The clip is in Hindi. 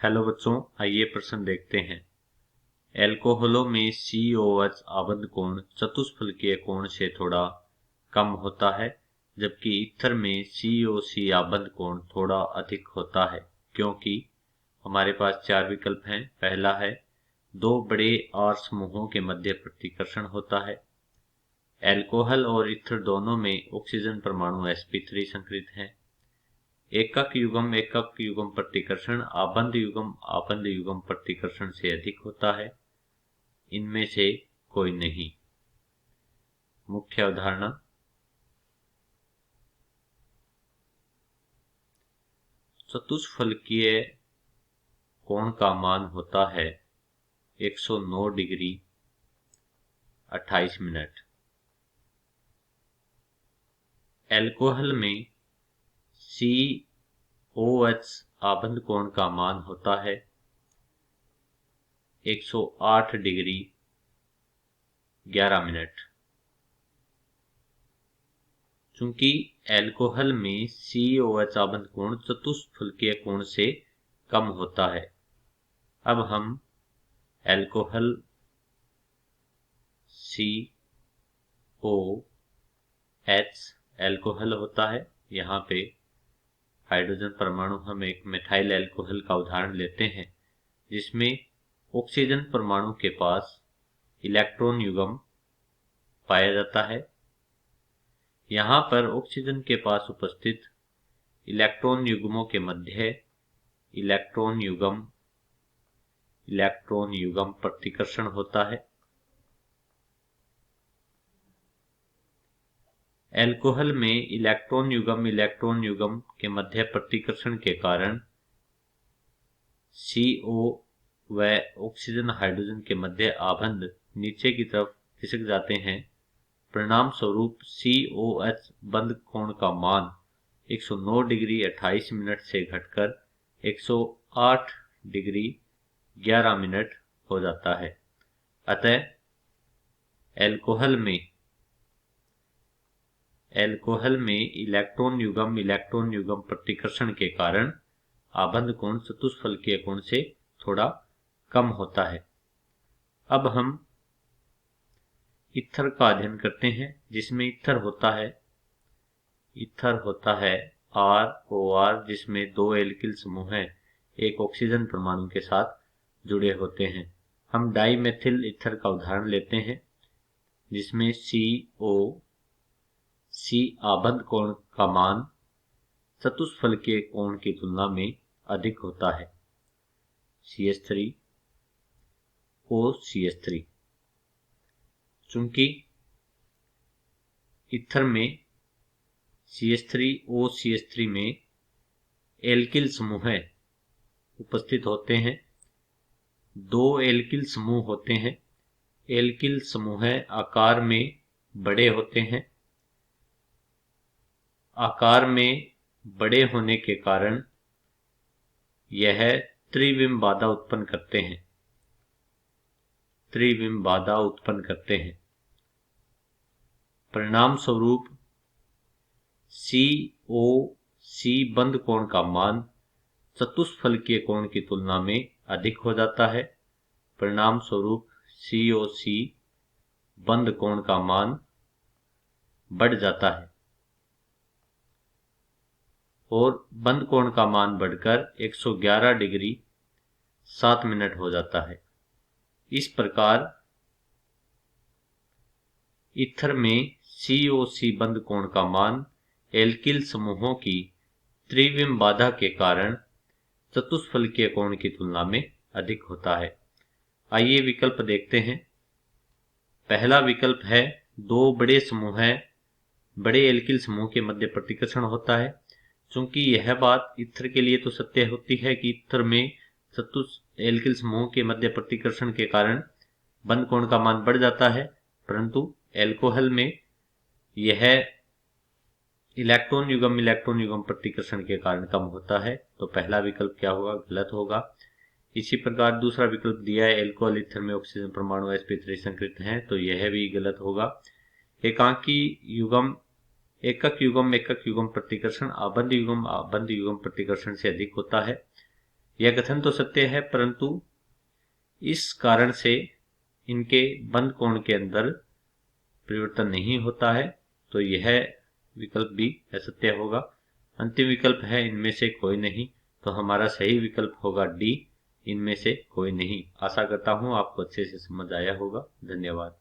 हेलो बच्चों, आइए प्रश्न देखते हैं। एल्कोहलों में COH आबंध कोण चतुष्फलकीय कोण से थोड़ा कम होता है, जबकि ईथर में COC आबंध कोण थोड़ा अधिक होता है, क्योंकि हमारे पास चार विकल्प हैं। पहला है, दो बड़े R समूहों के मध्य प्रतिकर्षण होता है। एल्कोहल और ईथर दोनों में ऑक्सीजन परमाणु sp3 संकरित हैं। एकक युग्म प्रतिकर्षण आबंध युग्म प्रतिकर्षण से अधिक होता है। इनमें से कोई नहीं। मुख्य अवधारणा। चतुष्फलकीय कोण का मान होता है 109 डिग्री 28 मिनट। एल्कोहल में COH आबंध कोण का मान होता है 108 डिग्री 11 मिनट। चूंकि एल्कोहल में COH आबंध कोण चतुष्फलकीय कोण से कम होता है, अब हम एल्कोहल COH एल्कोहल होता है, यहाँ पे हाइड्रोजन परमाणु हम एक मेथाइल एल्कोहल का उदाहरण लेते हैं, जिसमें ऑक्सीजन परमाणु के पास इलेक्ट्रॉन युग्म पाया जाता है। यहाँ पर ऑक्सीजन के पास उपस्थित इलेक्ट्रॉन युग्मों के मध्य इलेक्ट्रॉन युग्म प्रतिकर्षण होता है। एल्कोहल में इलेक्ट्रॉन युग्म के मध्य प्रतिकर्षण के कारण CO व ऑक्सीजन हाइड्रोजन के मध्य आबंध नीचे की तरफ खिसक जाते हैं। परिणाम स्वरूप COH बंध कोण का मान 109 डिग्री 28 मिनट से घटकर 108 डिग्री 11 मिनट हो जाता है। अतः एल्कोहल में इलेक्ट्रॉन युग्म प्रतिकर्षण के कारण आबंध कोण चतुष्फलकीय कोण से थोड़ा कम होता है। अब हम ईथर का अध्ययन करते हैं, जिसमें ईथर होता है ROR, जिसमें दो एल्किल समूह हैं, एक ऑक्सीजन परमाणु के साथ जुड़े होते हैं। हम डाइमेथिल ईथर का उदाहरण लेते हैं, जिसमें COC आबंध कोण का मान चतुष्फलकीय कोण की तुलना में अधिक होता है। CH3OCH3। चूंकि ईथर में CH3OCH3 में एल्किल समूह उपस्थित होते हैं। दो एल्किल समूह होते हैं। एल्किल समूह आकार में बड़े होते हैं। आकार में बड़े होने के कारण यह त्रिविम बाधा उत्पन्न करते हैं। परिणाम स्वरूप COC बंध कोण का मान चतुष्फलकीय कोण की तुलना में अधिक हो जाता है। परिणाम स्वरूप COC बंध कोण का मान बढ़ जाता है और बंध कोण का मान बढ़कर 111 डिग्री 7 मिनट हो जाता है। इस प्रकार ईथर में COC बंध कोण का मान एल्किल समूहों की त्रिविम बाधा के कारण चतुष्फलकीय कोण की तुलना में अधिक होता है। आइए विकल्प देखते हैं। पहला विकल्प है, दो बड़े एल्किल समूह के मध्य प्रतिकर्षण होता है। चूंकि यह बात ईथर के लिए तो सत्य होती है कि ईथर में एल्किल समूह के मध्य प्रतिकर्षण के कारण बंध कोण का मान बढ़ जाता है, परंतु एल्कोहल में यह इलेक्ट्रॉन युग्म प्रतिकर्षण के कारण कम होता है। तो पहला विकल्प क्या होगा? गलत होगा। इसी प्रकार दूसरा विकल्प दिया है, एल्कोहल ईथर में ऑक्सीजन परमाणु sp3 संकरित हैं, तो यह भी गलत होगा। एकक युग्म प्रतिकर्षण आबंध युग्म प्रतिकर्षण से अधिक होता है। यह कथन तो सत्य है, परंतु इस कारण से इनके बंद कोण के अंदर परिवर्तन नहीं होता है, तो यह विकल्प भी असत्य होगा। अंतिम विकल्प है इनमें से कोई नहीं, तो हमारा सही विकल्प होगा डी, इनमें से कोई नहीं। आशा करता हूं आपको अच्छे से समझ आया होगा। धन्यवाद।